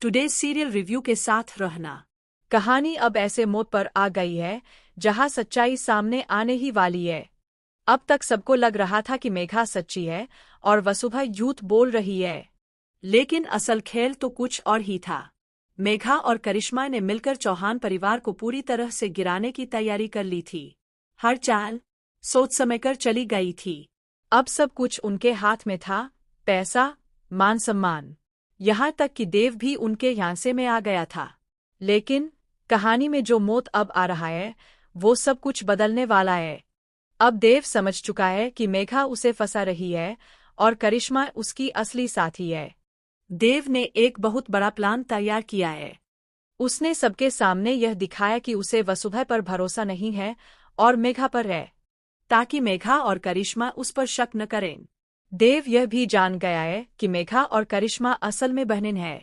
Today serial review के साथ रहना। कहानी अब ऐसे मोड़ पर आ गई है जहां सच्चाई सामने आने ही वाली है। अब तक सबको लग रहा था कि मेघा सच्ची है और वसुधा झूठ बोल रही है। लेकिन असल खेल तो कुछ और ही था। मेघा और करिश्मा ने मिलकर चौहान परिवार को पूरी तरह से गिराने की तैयारी कर ली थी। हर चाल सोच समझकर चली गई थी। अब सब कुछ उनके हाथ में था, पैसा, मान सम्मान, यहाँ तक कि देव भी उनके ह्यांसे में आ गया था। लेकिन कहानी में जो मोड़ अब आ रहा है वो सब कुछ बदलने वाला है। अब देव समझ चुका है कि मेघा उसे फंसा रही है और करिश्मा उसकी असली साथी है। देव ने एक बहुत बड़ा प्लान तैयार किया है। उसने सबके सामने यह दिखाया कि उसे वसुधा पर भरोसा नहीं है और मेघा पर है, ताकि मेघा और करिश्मा उस पर शक न करें। देव यह भी जान गया है कि मेघा और करिश्मा असल में बहनें हैं।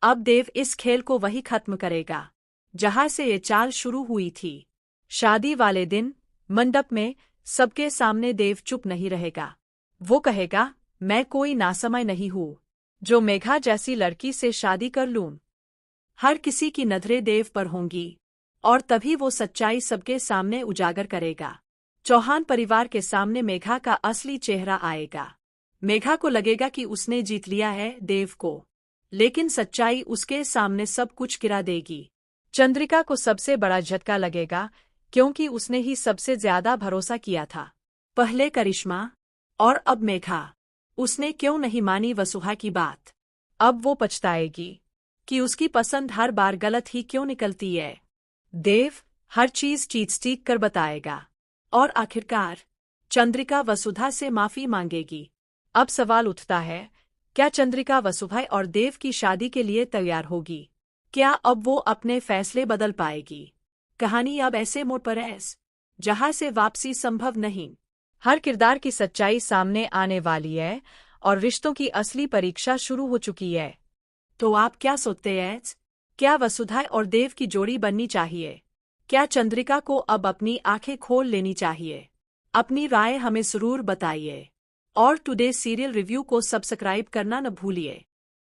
अब देव इस खेल को वही खत्म करेगा जहां से ये चाल शुरू हुई थी। शादी वाले दिन मंडप में सबके सामने देव चुप नहीं रहेगा। वो कहेगा, मैं कोई नासमझ नहीं हूँ जो मेघा जैसी लड़की से शादी कर लूं। हर किसी की नजरें देव पर होंगी और तभी वो सच्चाई सबके सामने उजागर करेगा। चौहान परिवार के सामने मेघा का असली चेहरा आएगा। मेघा को लगेगा कि उसने जीत लिया है देव को, लेकिन सच्चाई उसके सामने सब कुछ गिरा देगी। चंद्रिका को सबसे बड़ा झटका लगेगा क्योंकि उसने ही सबसे ज्यादा भरोसा किया था। पहले करिश्मा और अब मेघा। उसने क्यों नहीं मानी वसुधा की बात? अब वो पछताएगी कि उसकी पसंद हर बार गलत ही क्यों निकलती है। देव हर चीज चीट कर बताएगा और आखिरकार चंद्रिका वसुधा से माफी मांगेगी। अब सवाल उठता है, क्या चंद्रिका वसुधा और देव की शादी के लिए तैयार होगी? क्या अब वो अपने फैसले बदल पाएगी? कहानी अब ऐसे मोड़ पर है जहां से वापसी संभव नहीं। हर किरदार की सच्चाई सामने आने वाली है और रिश्तों की असली परीक्षा शुरू हो चुकी है। तो आप क्या सोचते हैं? क्या वसुधा और देव की जोड़ी बननी चाहिए? क्या चंद्रिका को अब अपनी आंखें खोल लेनी चाहिए? अपनी राय हमें जरूर बताइए और टुडे सीरियल रिव्यू को सब्सक्राइब करना न भूलिए।